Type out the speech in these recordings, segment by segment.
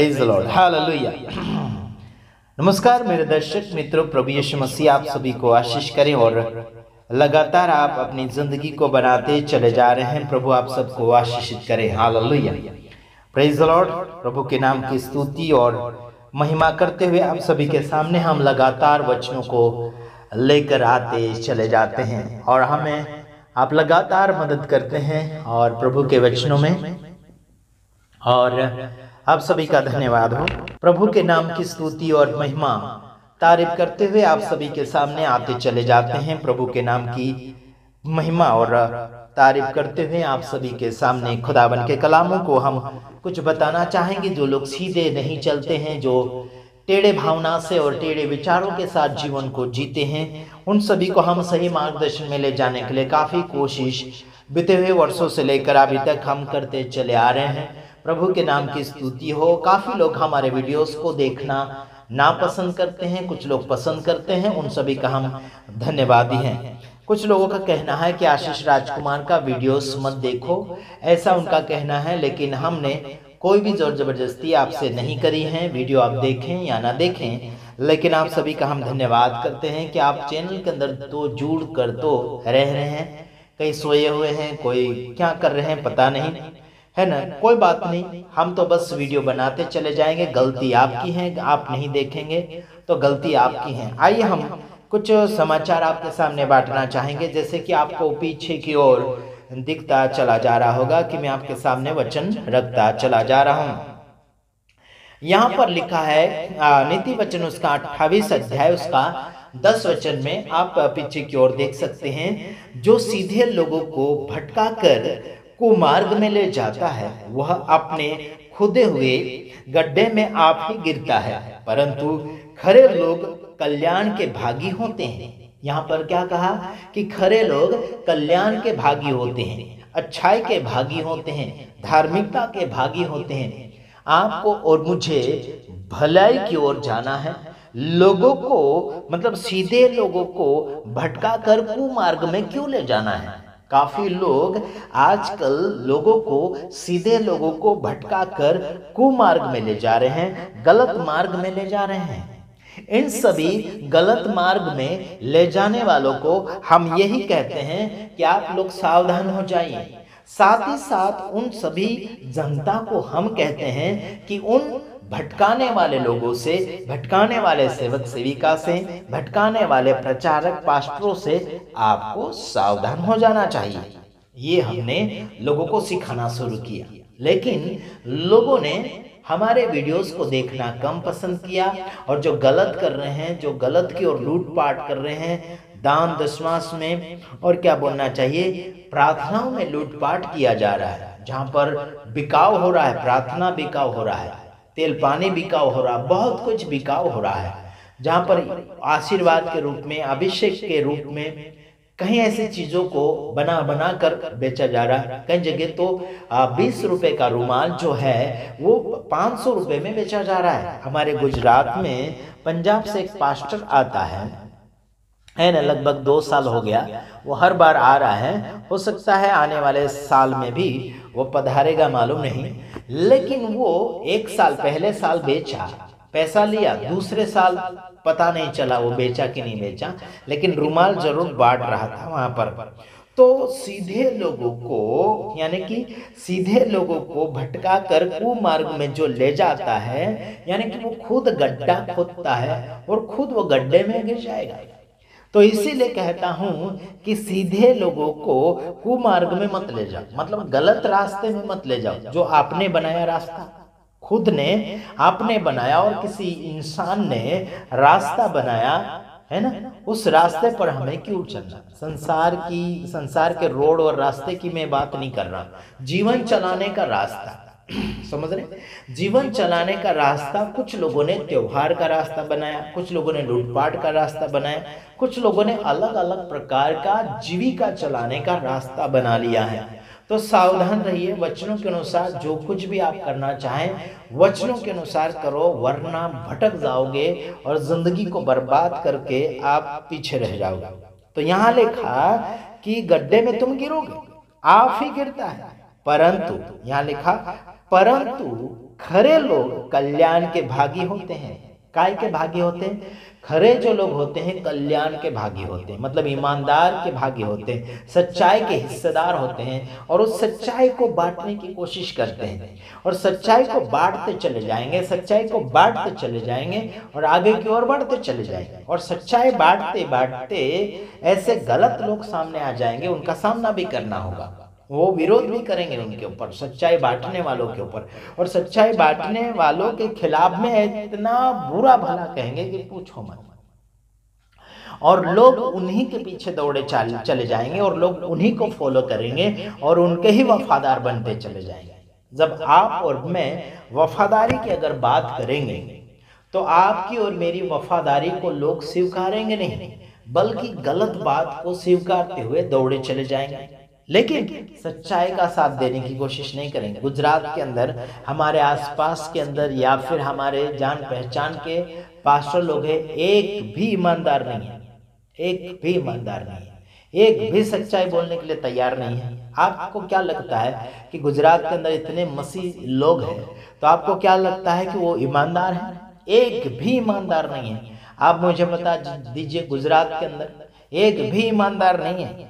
Praise the Lord, hallelujah. नमस्कार मेरे दर्शक मित्रों, प्रभु यीशु मसीह आप सभी को आशीष करें और लगातार आप अपनी जिंदगी को बनाते चले जा रहे हैं। प्रभु आप सबको आशीषित करें, हालेलुया। Praise the lord. प्रभु के नाम की स्तुति और महिमा करते हुए आप सभी के सामने हम लगातार वचनों को लेकर आते चले जाते हैं और हमें आप लगातार मदद करते हैं और प्रभु के वचनों में, और आप सभी का धन्यवाद हो। प्रभु के नाम की स्तुति और महिमा तारीफ करते हुए आप सभी के सामने आते चले जाते हैं। प्रभु के नाम की महिमा और तारीफ करते हुए आप सभी के सामने खुदावन के कलामों को हम कुछ बताना चाहेंगे। जो लोग सीधे नहीं चलते हैं, जो टेढ़े भावना से और टेढ़े विचारों के साथ जीवन को जीते हैं, उन सभी को हम सही मार्गदर्शन में ले जाने के लिए काफ़ी कोशिश बीते हुए वर्षों से लेकर अभी तक हम करते चले आ रहे हैं। प्रभु के नाम की स्तुति हो। काफ़ी लोग हमारे वीडियोस को देखना नापसंद करते हैं, कुछ लोग पसंद करते हैं, उन सभी का हम धन्यवादी हैं। कुछ लोगों का कहना है कि आशीष राजकुमार का वीडियोस मत देखो, ऐसा उनका कहना है, लेकिन हमने कोई भी जोर जबरदस्ती आपसे नहीं करी है। वीडियो आप देखें या ना देखें, लेकिन आप सभी का हम धन्यवाद करते हैं कि आप चैनल के अंदर तो जुड़ कर तो रह रहे हैं। कई सोए हुए हैं, कोई क्या कर रहे हैं पता नहीं, है ना। कोई बात नहीं, हम तो बस वीडियो बनाते चले जाएंगे। गलती आपकी है, आप नहीं देखेंगे तो गलती आपकी है। आइए हम कुछ समाचार आपके सामने बांटना चाहेंगे। जैसे कि आपको पीछे की ओर दिखता चला जा रहा होगा कि मैं आपके सामने वचन रखता चला जा रहा हूँ। यहाँ पर लिखा है नीति वचन उसका 28 अध्याय उसका 10 वचन में आप पीछे की ओर देख सकते हैं। जो सीधे लोगों को भटका कर कुमार्ग में ले जाता है, वह अपने खुदे हुए गड्ढे में आप ही गिरता है, परंतु खरे लोग कल्याण के भागी होते हैं। यहाँ पर क्या कहा कि खरे लोग कल्याण के भागी होते हैं, अच्छाई के भागी होते हैं, धार्मिकता के भागी होते हैं। आपको और मुझे भलाई की ओर जाना है। लोगों को मतलब सीधे लोगों को भटका कर कुमार्ग में क्यों ले जाना है? काफी लोग आजकल लोगों को सीधे लोगों को भटका कर कुमार्ग में ले जा रहे हैं, गलत मार्ग में ले जा रहे हैं। इन सभी गलत मार्ग में ले जाने वालों को हम यही कहते हैं कि आप लोग सावधान हो जाइए। साथ ही साथ उन सभी जनता को हम कहते हैं कि उन भटकाने वाले लोगों से, भटकाने वाले सेवक सेविका से, भटकाने वाले प्रचारक पास्टरों से आपको सावधान हो जाना चाहिए। ये हमने लोगों को सिखाना शुरू किया, लेकिन लोगों ने हमारे वीडियोस को देखना कम पसंद किया और जो गलत कर रहे हैं, जो गलत की ओर लूटपाट कर रहे हैं, दान दशमांश में और क्या बोलना चाहिए, प्रार्थनाओं में लूटपाट किया जा रहा है। जहाँ पर बिकाव हो रहा है, प्रार्थना बिकाव हो रहा है, तेल पानी बिकाव हो रहा है, बहुत कुछ बिकाव हो रहा है। जहाँ पर आशीर्वाद के रूप में, अभिषेक के रूप में कहीं ऐसी चीज़ों को बना बना कर बेचा जा रहा है। कई जगह तो 20 रुपए का रुमाल जो है वो 500 रुपए में बेचा जा रहा है। हमारे गुजरात में पंजाब से एक पास्टर आता है ना, लगभग 2 साल हो गया, वो हर बार आ रहा है। हो सकता है आने वाले साल में भी वो पधारेगा, मालूम नहीं। लेकिन वो 1 साल पहले साल बेचा, पैसा लिया, दूसरे साल पता नहीं चला वो बेचा कि नहीं बेचा, लेकिन रुमाल जरूर बांट रहा था वहां पर। तो सीधे लोगों को, यानी कि सीधे लोगों को भटका कर कुमार्ग में जो ले जाता है, यानी कि वो खुद गड्ढा खोदता है और खुद वो गड्ढे में गिर जाएगा। तो इसीलिए कहता हूं कि सीधे लोगों को कुमार्ग में मत ले जाओ, मतलब गलत रास्ते में मत ले जाओ। जो आपने बनाया रास्ता, खुद ने आपने बनाया और किसी इंसान ने रास्ता बनाया है ना, उस रास्ते पर हमें क्यों चलना? संसार के रोड और रास्ते की मैं बात नहीं कर रहा, जीवन चलाने का रास्ता समझ रहे? जीवन चलाने का रास्ता कुछ लोगों ने त्योहार का रास्ता बनाया, कुछ लोगों ने लूटपाट का रास्ता बनाया, कुछ लोगों ने अलग अलग प्रकार का जीविका चलाने का रास्ता बना लिया है। तो सावधान रहिए, वचनों के अनुसार जो कुछ भी आप करना चाहें वचनों के अनुसार करो, वरना भटक जाओगे और जिंदगी को बर्बाद करके आप पीछे रह जाओगे। तो यहाँ लिखा कि गड्ढे में तुम गिरोगे, आप ही गिरता है, परंतु यहाँ लिखा परंतु खरे लोग कल्याण के भागी होते हैं। काय के भागी होते हैं? खरे जो लोग होते हैं कल्याण के भागी होते हैं, मतलब ईमानदार के भागी होते हैं, सच्चाई के हिस्सेदार होते हैं और उस सच्चाई को बांटने की कोशिश करते हैं और सच्चाई को बांटते चले जाएंगे, सच्चाई को बांटते चले जाएंगे और आगे की ओर बढ़ते चले जाएंगे। और सच्चाई बांटते बांटते ऐसे गलत लोग सामने आ जाएंगे, उनका सामना भी करना होगा, वो विरोध भी करेंगे उनके ऊपर, सच्चाई बांटने वालों के ऊपर, और सच्चाई बांटने वालों के खिलाफ में इतना बुरा भला कहेंगे कि पूछो मत। और लोग उन्हीं के पीछे दौड़े चले जाएंगे और लोग उन्हीं को फॉलो करेंगे और उनके ही वफादार बनते चले जाएंगे। जब आप और मैं वफादारी की अगर बात करेंगे तो आपकी और मेरी वफादारी को लोग स्वीकारेंगे नहीं, बल्कि गलत बात को स्वीकारते हुए दौड़े चले जाएंगे, लेकिन सच्चाई का साथ देने की कोशिश नहीं करेंगे। गुजरात के अंदर, हमारे आसपास के अंदर या फिर हमारे जान पहचान के पास्टर लोग हैं, एक भी ईमानदार नहीं है, एक भी ईमानदार नहीं है, एक भी सच्चाई बोलने के लिए तैयार नहीं है। आपको क्या लगता है कि गुजरात के अंदर इतने मसीह लोग हैं, तो आपको क्या लगता है कि वो ईमानदार हैं? एक भी ईमानदार नहीं है। आप मुझे बता दीजिए, गुजरात के अंदर एक भी ईमानदार नहीं है।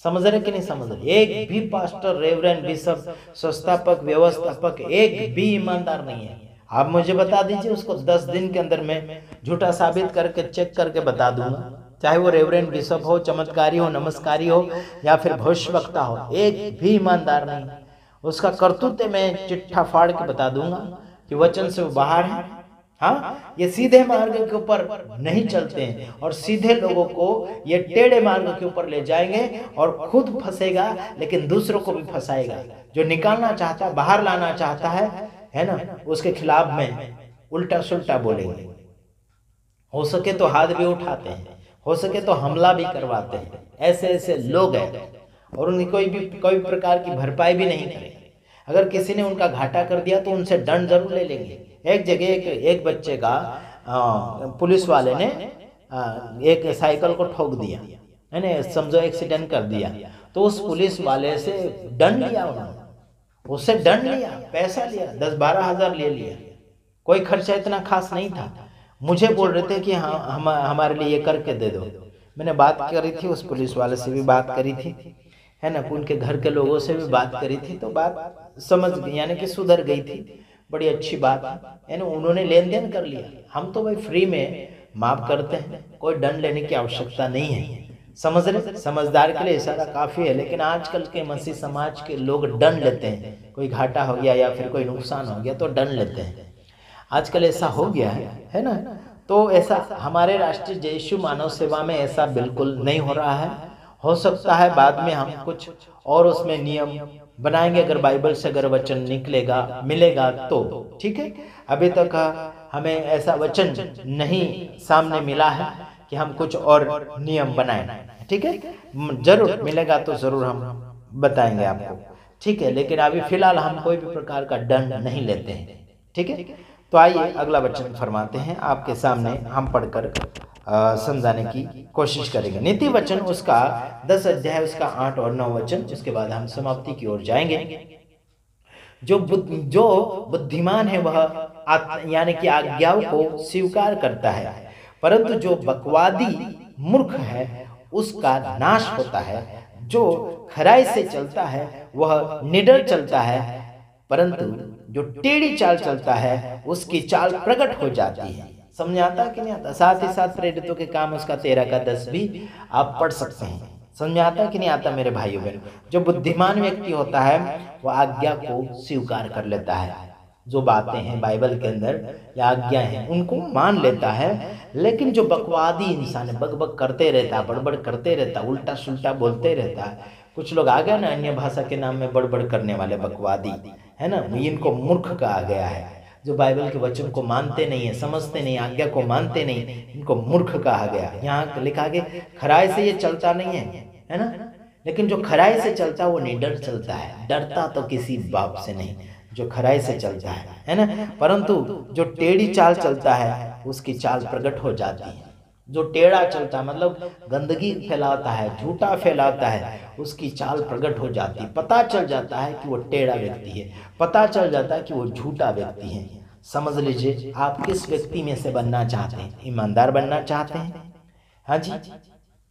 समझ रहे कि नहीं समझ रहे? एक भी पास्टर, रेवरेंड, बिशप, संस्थापक, व्यवस्थापक एक भी ईमानदार नहीं है। आप मुझे बता दीजिए, उसको 10 दिन के अंदर मैं झूठा साबित करके चेक करके बता दूंगा, चाहे वो रेवरेंड, बिशप हो, चमत्कारी हो, नमस्कारी हो या फिर भविष्यवक्ता हो, एक भी ईमानदार नहीं। उसका करतूत मैं चिट्ठा फाड़ के बता दूंगा कि वचन से वो बाहर है। हाँ, ये सीधे मार्ग के ऊपर नहीं चलते हैं और सीधे लोगों को ये टेढ़े मार्ग के ऊपर ले जाएंगे और खुद फंसेगा, लेकिन दूसरों को भी फंसाएगा। जो निकालना चाहता है, बाहर लाना चाहता है ना, उसके खिलाफ में उल्टा सुल्टा बोलेंगे। हो सके तो हाथ भी उठाते हैं, हो सके तो हमला भी करवाते हैं। ऐसे ऐसे लोग हैं और उन्हें कोई प्रकार की भरपाई भी नहीं करेंगे। अगर किसी ने उनका घाटा कर दिया तो उनसे दंड जरूर ले लेंगे। एक जगह एक बच्चे का पुलिस वाले ने एक साइकिल को ठोक दिया, है ना, समझो एक्सीडेंट कर दिया, तो उस पुलिस वाले से दंड लिया उन्होंने, उससे दंड लिया, पैसा लिया, 10-12 हज़ार ले लिया। कोई खर्चा इतना खास नहीं था। मुझे बोल रहे थे कि हाँ हमारे लिए ये करके दे दो। मैंने बात करी थी, उस पुलिस वाले से भी बात करी थी, है ना, उनके घर के लोगों से भी बात करी थी, तो बात समझ गई, यानी कि सुधर गई थी। बड़ी अच्छी बात है ना, उन्होंने लेन देन कर लिया। हम तो भाई फ्री में माफ करते हैं, कोई दंड लेने की आवश्यकता नहीं है। समझ रहे? समझदार के लिए इशारा काफ़ी है, लेकिन आजकल के मसीह समाज के लोग दंड लेते हैं। कोई घाटा हो गया या फिर कोई नुकसान हो गया तो दंड लेते हैं। आजकल ऐसा हो गया है ना। तो ऐसा हमारे राष्ट्रीय जय यीशु मानव सेवा में ऐसा बिल्कुल नहीं हो रहा है। हो सकता है बाद में हम कुछ और उसमें नियम बनाएंगे, अगर बाइबल से अगर वचन निकलेगा मिलेगा तो ठीक है। अभी तक हमें ऐसा वचन नहीं सामने मिला है कि हम कुछ और नियम बनाएं, ठीक है। जरूर मिलेगा तो जरूर हम बताएंगे आपको, ठीक है। लेकिन अभी फिलहाल हम कोई भी प्रकार का दंड नहीं लेते हैं, ठीक है। तो आइए अगला वचन फरमाते हैं, आपके सामने हम पढ़कर समझाने की कोशिश करेंगे। नीति वचन उसका 10 अध्याय उसका 8 और 9 वचन, उसके बाद हम समाप्ति की ओर जाएंगे। जो बुद्धिमान है वह यानी कि आज्ञाओं को स्वीकार करता है, परंतु जो बकवादी मूर्ख है उसका नाश होता है। जो खराई से चलता है वह निडर चलता है, परंतु जो टेढ़ी चाल चलता है उसकी चाल प्रकट हो जाती है। समझ आता कि नहीं आता? साथ ही साथ प्रेरितों के काम उसका 13 का 10 भी आप पढ़ सकते हैं। समझ आता कि नहीं आता मेरे भाइयों बहनों? जो बुद्धिमान व्यक्ति होता है वह आज्ञा को स्वीकार कर लेता है। जो बातें हैं बाइबल के अंदर या आज्ञा हैं उनको मान लेता है। लेकिन जो बकवादी इंसान है, बकबक करते रहता है, बड़बड़ करते रहता है, उल्टा सुल्टा बोलते रहता है। कुछ लोग आ गए ना अन्य भाषा के नाम में बड़बड़ करने वाले बकवादी, है ना, इनको मूर्ख कहा गया है। जो बाइबल के वचन को मानते नहीं है, समझते नहीं, आज्ञा को मानते नहीं, इनको मूर्ख कहा गया। यहाँ लिखा गया खराई से ये चलता नहीं है ना। लेकिन जो खराई से चलता है वो निडर चलता है, डरता तो किसी बाप से नहीं, जो खराई से चलता है ना। परंतु जो टेढ़ी चाल चलता है उसकी चाल प्रकट हो जाती है। जो टेढ़ा चलता है मतलब गंदगी फैलाता है, झूठा फैलाता है, उसकी चाल प्रकट हो जाती है। पता चल जाता है कि वो टेढ़ा व्यक्ति है, पता चल जाता है कि वो झूठा व्यक्ति है। समझ लीजिए आप किस व्यक्ति में से बनना चाहते हैं। ईमानदार बनना चाहते हैं, हाँ जी,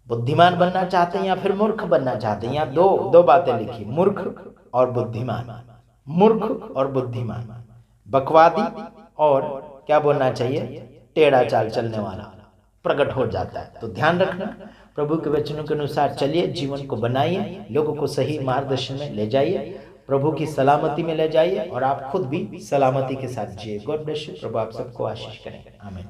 बुद्धिमान बनना चाहते हैं या फिर मूर्ख बनना चाहते हैं। यहाँ दो बातें लिखी, मूर्ख और बुद्धिमान। मूर्ख और बुद्धिमान, बकवादी और क्या बोलना चाहिए, टेढ़ा चाल चलने वाला प्रकट हो जाता है। तो ध्यान रखना, प्रभु के वचनों के अनुसार चलिए, जीवन को बनाइए, लोगों को सही मार्गदर्शन में ले जाइए, प्रभु की सलामती में ले जाइए और आप खुद भी सलामती के साथ जिए। God bless you. प्रभु आप सबको आशीष करें। आमीन।